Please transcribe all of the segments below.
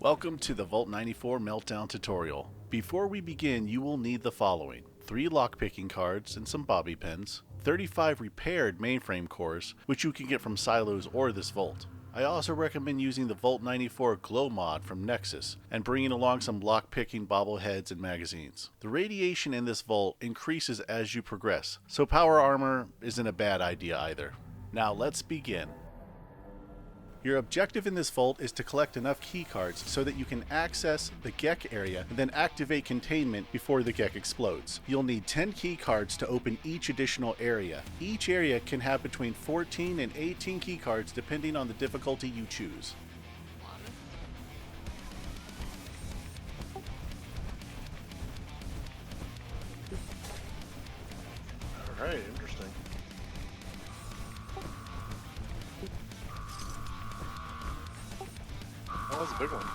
Welcome to the Vault 94 Meltdown tutorial. Before we begin, you will need the following: 3 lockpicking cards and some bobby pins, 35 repaired mainframe cores, which you can get from silos or this vault. I also recommend using the Vault 94 Glow mod from Nexus, and bringing along some lockpicking bobbleheads and magazines. The radiation in this vault increases as you progress, so power armor isn't a bad idea either. Now let's begin. Your objective in this vault is to collect enough keycards so that you can access the GEC area and then activate containment before the GEC explodes. You'll need 10 keycards to open each additional area. Each area can have between 14 and 18 keycards depending on the difficulty you choose. Alright, interesting. That was a big one.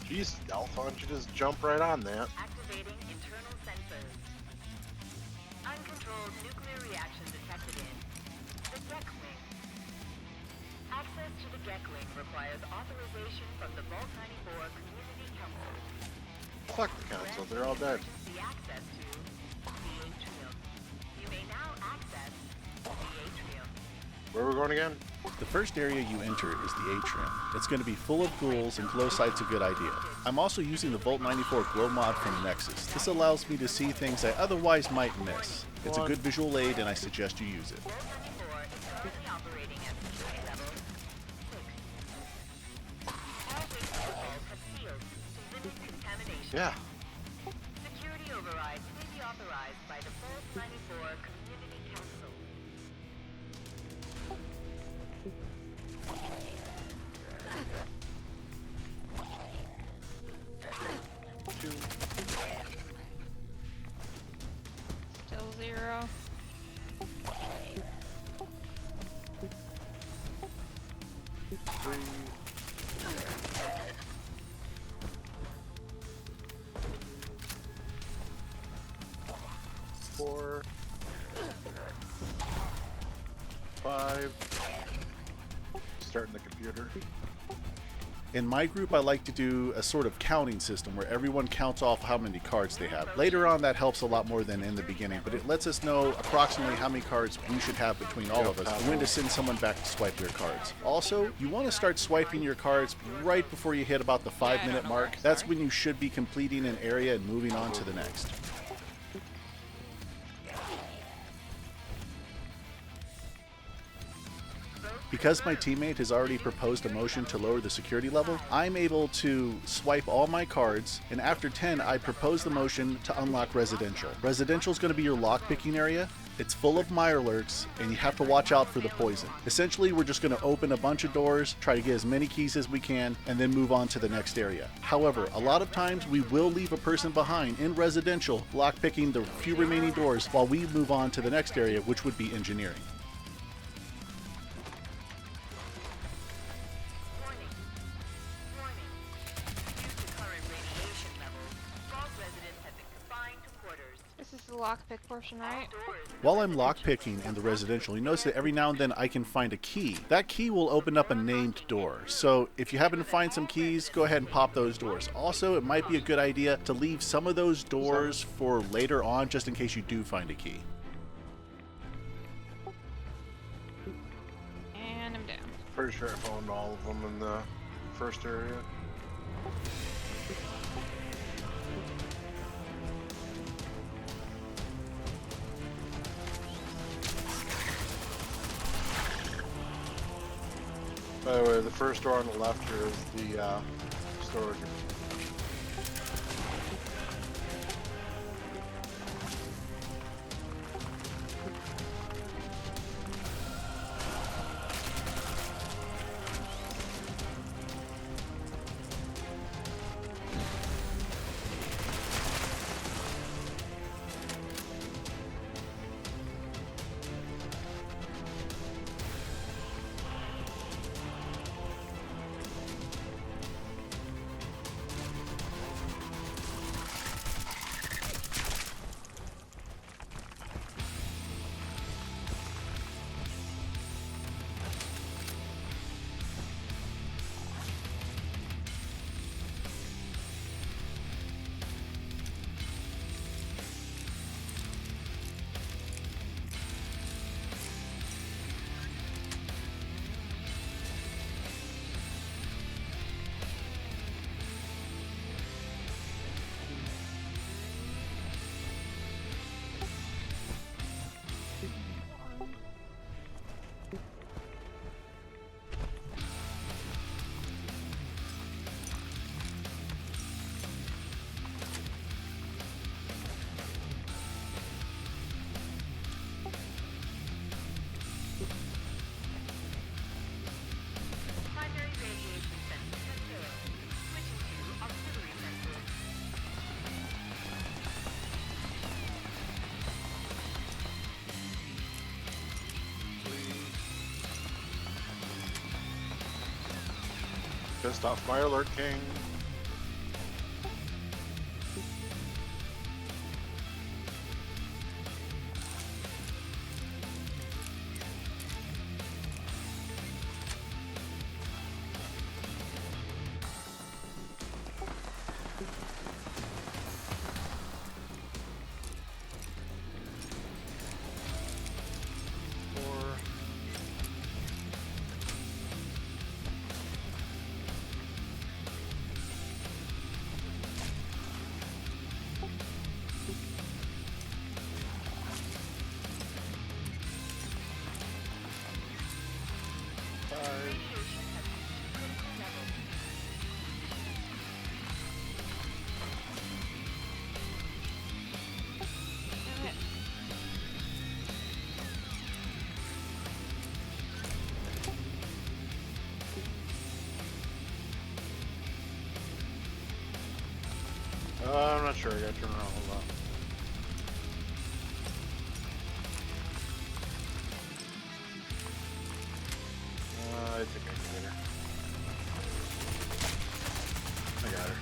Jeez, Alpha, why don't you just jump right on that? Activating internal sensors. Uncontrolled nuclear reaction detected in the GEC wing. Access to the GEC wing requires authorization from the Vault 94 Community Council. Fuck the council, they're all dead. The access to the atrium. You may now access the atrium. Where are we going again? The first area you enter is the atrium. It's going to be full of ghouls, and glow sight's a good idea. I'm also using the Vault 94 Glow mod from Nexus. This allows me to see things I otherwise might miss. It's a good visual aid and I suggest you use it. Vault 94 is currently operating at security level 6. All wings of the vault have sealed to limit contamination. Yeah. Security overrides may be authorized by the Vault 94 Community Council. Two, Still 0. three, four, 5. Starting the computer. In my group, I like to do a sort of counting system where everyone counts off how many cards they have. Later on, that helps a lot more than in the beginning, but it lets us know approximately how many cards we should have between all of us and when to send someone back to swipe your cards. Also, you want to start swiping your cards right before you hit about the 5-minute mark. That's when you should be completing an area and moving on to the next. Because my teammate has already proposed a motion to lower the security level, I'm able to swipe all my cards, and after 10 I propose the motion to unlock Residential. Residential is going to be your lockpicking area. It's full of Mirelurks, and you have to watch out for the poison. Essentially, we're just going to open a bunch of doors, try to get as many keys as we can, and then move on to the next area. However, a lot of times we will leave a person behind in Residential, lockpicking the few remaining doors while we move on to the next area, which would be Engineering. Warning. Due to current radiation levels, vault residents have been confined to quarters. This is the lockpick portion, right? Doors. While I'm lockpicking in the Residential, you notice that every now and then I can find a key. That key will open up a named door. So if you happen to find some keys, go ahead and pop those doors. Also, it might be a good idea to leave some of those doors for later on, just in case you do find a key. And I'm down. Pretty sure I found all of them in the first area. By the way, the first door on the left here is the storage. pissed off my alert king. Damn it. I'm not sure. I gotta turn around. Hold on. I think I can get her. I got her.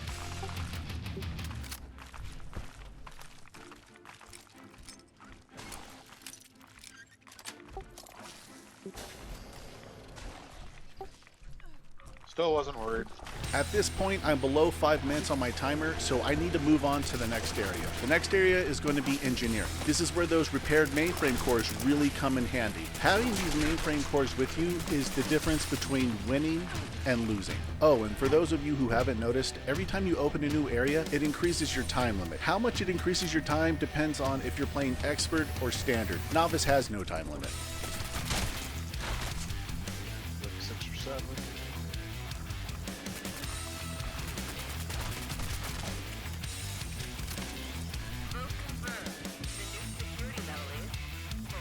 Still wasn't worried. At this point, I'm below 5 minutes on my timer, so I need to move on to the next area. The next area is going to be engineering. This is where those repaired mainframe cores really come in handy. Having these mainframe cores with you is the difference between winning and losing. Oh, and for those of you who haven't noticed, every time you open a new area, it increases your time limit. How much it increases your time depends on if you're playing expert or standard. Novice has no time limit. Like 6 or 7. Both confirmed. The new security level is 4.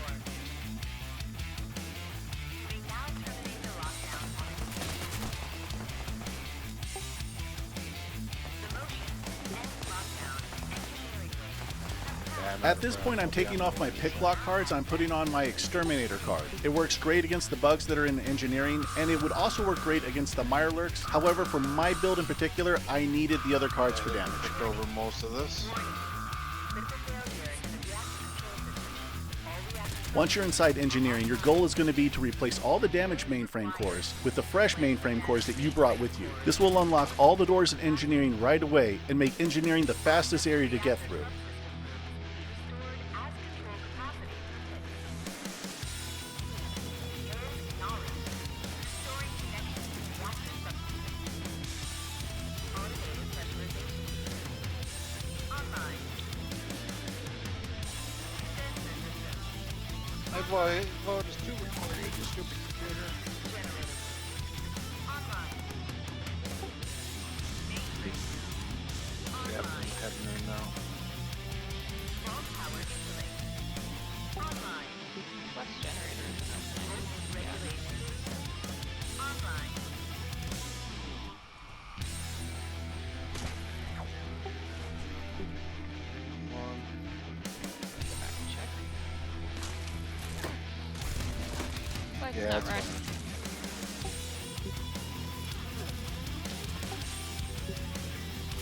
You may now terminate the lockdown on the motion ends lockdown engineering wing. At this point, I'm taking off my pick lock cards. I'm putting on my exterminator card. It works great against the bugs that are in engineering, and it would also work great against the Mirelurks. However, for my build in particular, I needed the other cards for damage. Picked over most of this. Critical failure in the reactor control system. All reactors Once you're inside engineering, your goal is going to be to replace all the damaged mainframe cores with the fresh mainframe cores that you brought with you. This will unlock all the doors in engineering right away and make engineering the fastest area to get through. Well, just too recording, you stupid computer. Yep, heading in now. Flex generator. Come on. Go back and check. Flex Yeah, not it's right. fine.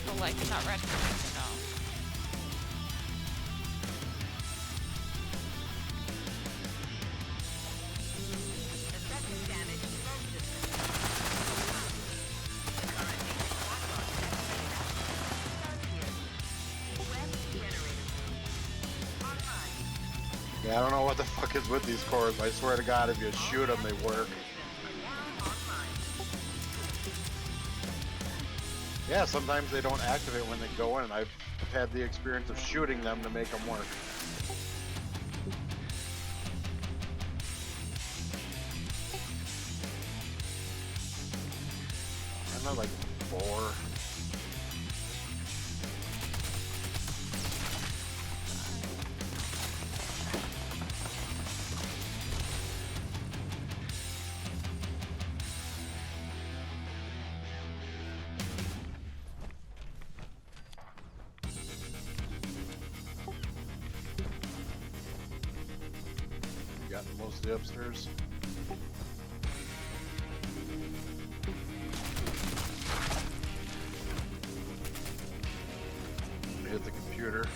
The light is not red. No. Yeah, I don't know what the fuck is with these cores. I swear to God, if you shoot them, they work. Yeah, sometimes they don't activate when they go in. I've had the experience of shooting them to make them work. I'm not like 4. Got most of the upstairs. generator.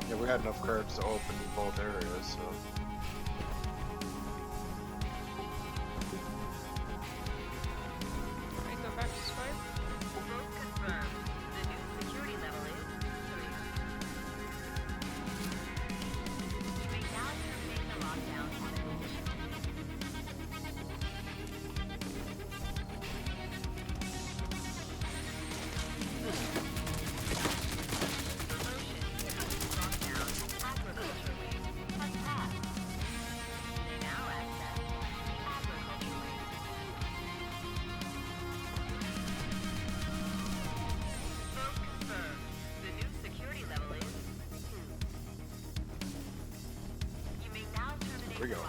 Yeah, we had enough cards to open both areas, so. Can I go back to swipe? Vote confirmed. The new security level is 3. You may now terminate the lockdown on admission. Here we go.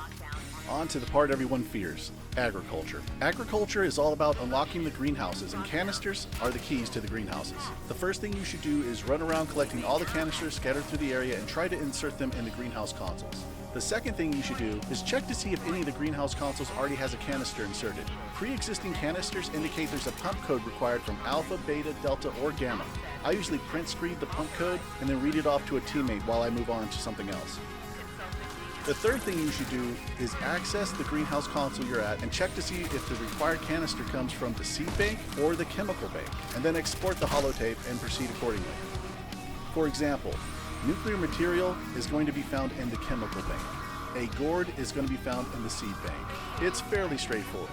On to the part everyone fears, agriculture. Agriculture is all about unlocking the greenhouses, and canisters are the keys to the greenhouses. The first thing you should do is run around collecting all the canisters scattered through the area and try to insert them in the greenhouse consoles. The second thing you should do is check to see if any of the greenhouse consoles already has a canister inserted. Pre-existing canisters indicate there's a pump code required from alpha, beta, delta, or gamma. I usually print screen the pump code and then read it off to a teammate while I move on to something else. The third thing you should do is access the greenhouse console you're at and check to see if the required canister comes from the seed bank or the chemical bank, and then export the holotape and proceed accordingly. For example, nuclear material is going to be found in the chemical bank. A gourd is going to be found in the seed bank. It's fairly straightforward.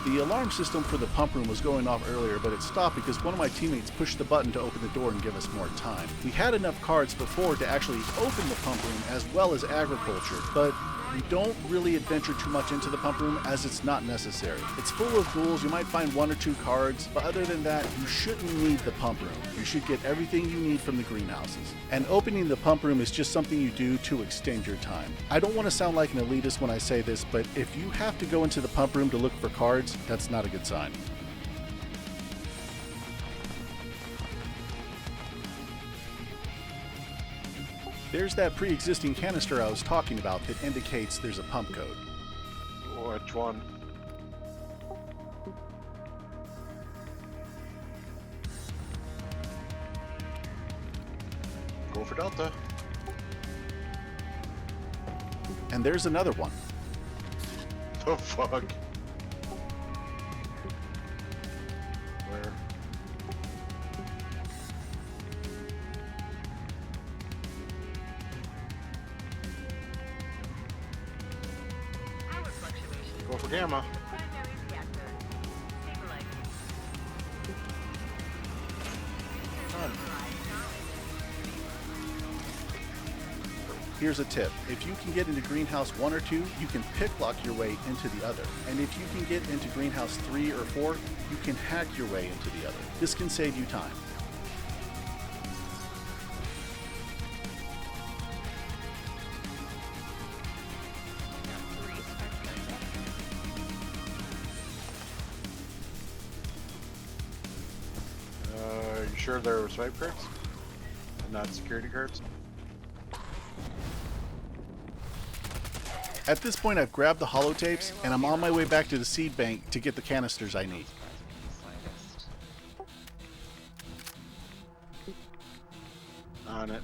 The alarm system for the pump room was going off earlier, but it stopped because one of my teammates pushed the button to open the door and give us more time. We had enough cards before to actually open the pump room as well as agriculture, but we don't really adventure too much into the pump room as it's not necessary. It's full of ghouls, you might find 1 or 2 cards, but other than that, you shouldn't need the pump room. You should get everything you need from the greenhouses. And opening the pump room is just something you do to extend your time. I don't want to sound like an elitist when I say this, but if you have to go into the pump room to look for cards, that's not a good sign. There's that pre-existing canister I was talking about that indicates there's a pump code. Which one? Go for Delta. And there's another one. The fuck? Where? Power fluctuations. Go for Gamma. Primary reactor. Stabilizing. Here's a tip. If you can get into greenhouse 1 or 2, you can pick lock your way into the other. And if you can get into greenhouse 3 or 4, you can hack your way into the other. This can save you time. You sure there were swipe cards? Not security cards? At this point, I've grabbed the holotapes, and I'm on my way back to the seed bank to get the canisters I need. On it.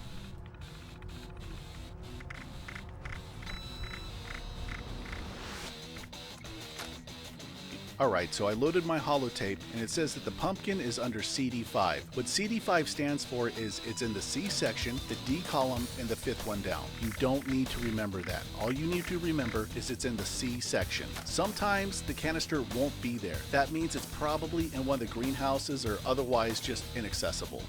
Alright, so I loaded my holotape, and it says that the pumpkin is under CD5. What CD5 stands for is it's in the C section, the D column, and the 5th one down. You don't need to remember that. All you need to remember is it's in the C section. Sometimes the canister won't be there. That means it's probably in one of the greenhouses or otherwise just inaccessible.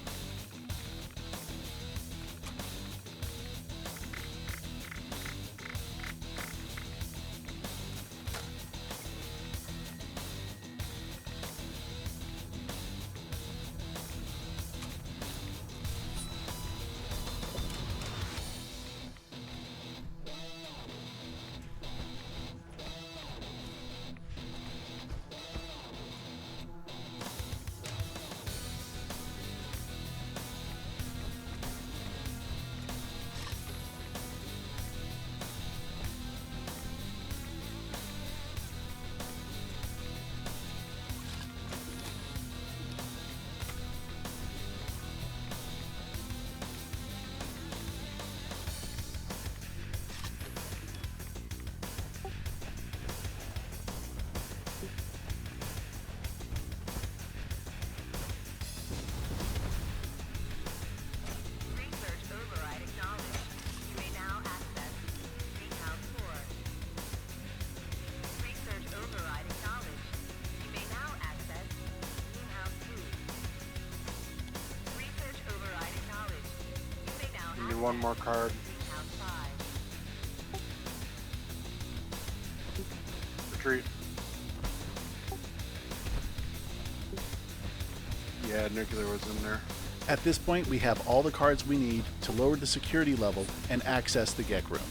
one more card. Count 5. Retreat. Yeah, nuclear was in there. At this point, we have all the cards we need to lower the security level and access the Gek room.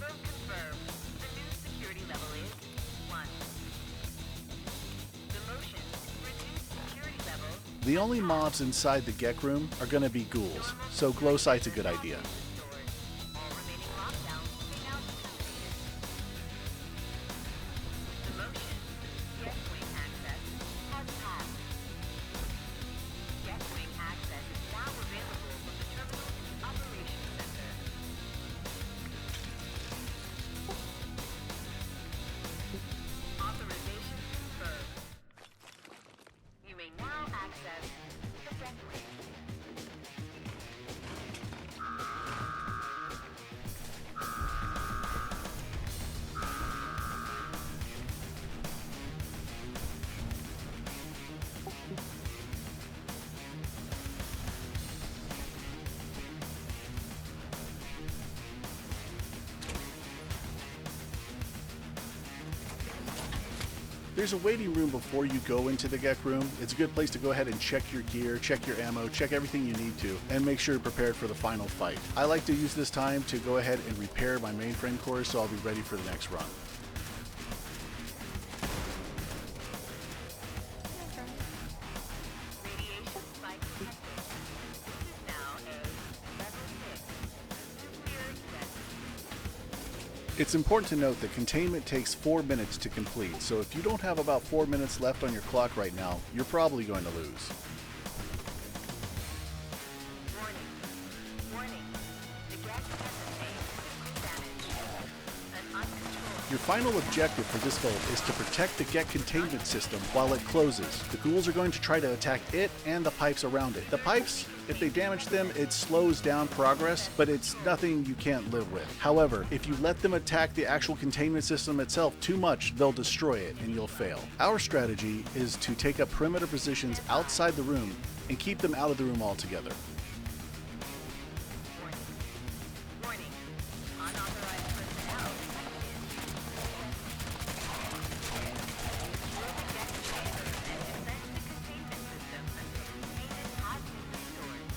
Room confirmed. The new security level is 1. Demotion. Reduced security level. The only mobs inside the Gek room are going to be ghouls, so glow sight's a good idea. Restored. All remaining lockdowns may now be terminated. Demotion. Jet wing access has passed. Jet wing access is now available from the terminal to the operations center. Authorization confirmed. You may now access the jet wing. There's a waiting room before you go into the Gek room. It's a good place to go ahead and check your gear, check your ammo, check everything you need to, and make sure you're prepared for the final fight. I like to use this time to go ahead and repair my mainframe cores so I'll be ready for the next run. Radiation spike detected. This is now a level 6 nuclear event. It's important to note that containment takes 4 minutes to complete, so if you don't have about 4 minutes left on your clock right now, you're probably going to lose. Warning. Warning. The gas has sustained physical damage. An uncontrolled Your final objective for this build is to protect the Gek containment system while it closes. The ghouls are going to try to attack it and the pipes around it. The pipes, if they damage them, it slows down progress, but it's nothing you can't live with. However, if you let them attack the actual containment system itself too much, they'll destroy it and you'll fail. Our strategy is to take up perimeter positions outside the room and keep them out of the room altogether. warning. Warning. Unauthorized personnel. Secure the gas chamber and defend the containment system until containment has been restored.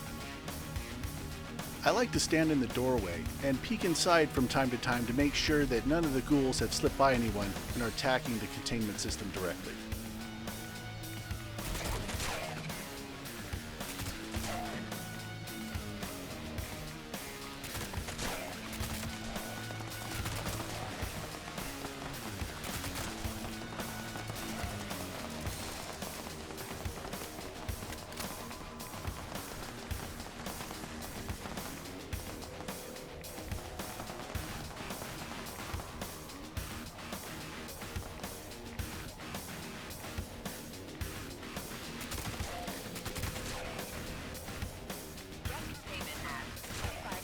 I like to stand in the doorway and peek inside from time to time to make sure that none of the ghouls have slipped by anyone and are attacking the containment system directly. Jet containment at 25%.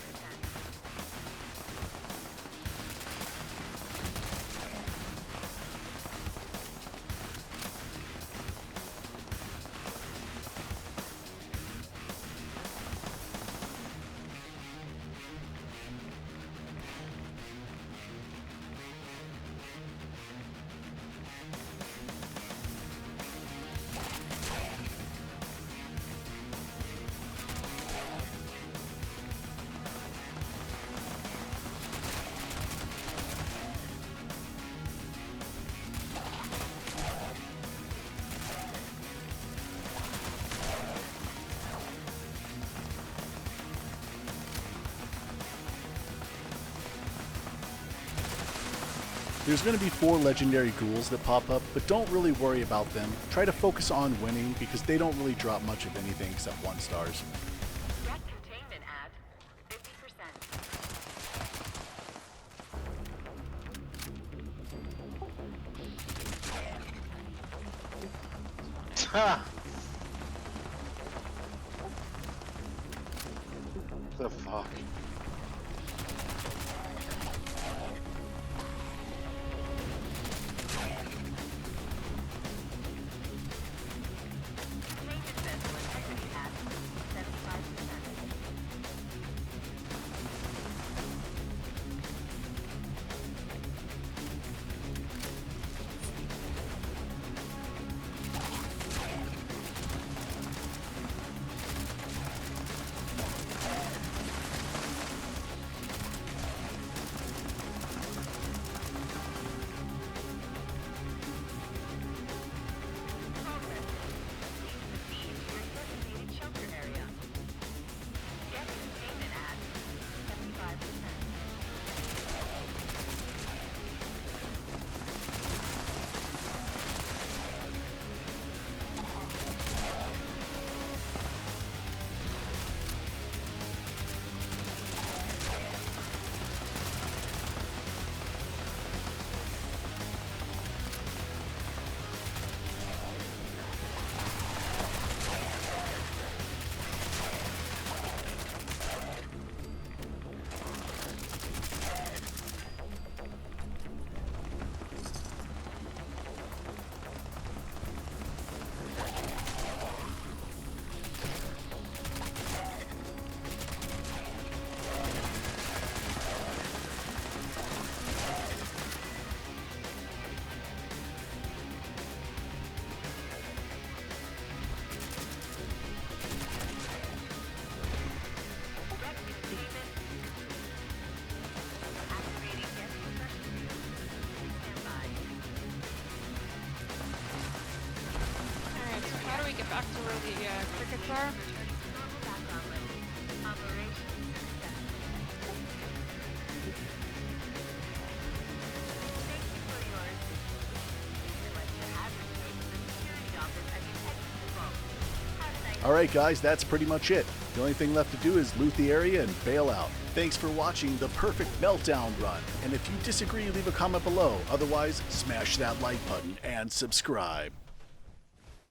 There's going to be 4 legendary ghouls that pop up, but don't really worry about them. Try to focus on winning because they don't really drop much of anything except 1 stars. Jet containment at 50%. Ha! The fuck? Maintenance vessel integrity at 75%. Progress. Please proceed to your designated shelter area. Get containment at 75%. Deck containment. Activating guest suppression field. Please stand by. Alright, so how do we get back to where the crickets are? Returning to normal background levels. Operation success. Thank you for your assistance. Select your hazard tape from the security office as you exit the vault. Have a nice Alright guys, that's pretty much it. The only thing left to do is loot the area and bail out. Thanks for watching the perfect Meltdown run. And if you disagree, leave a comment below. Otherwise, smash that like button and subscribe.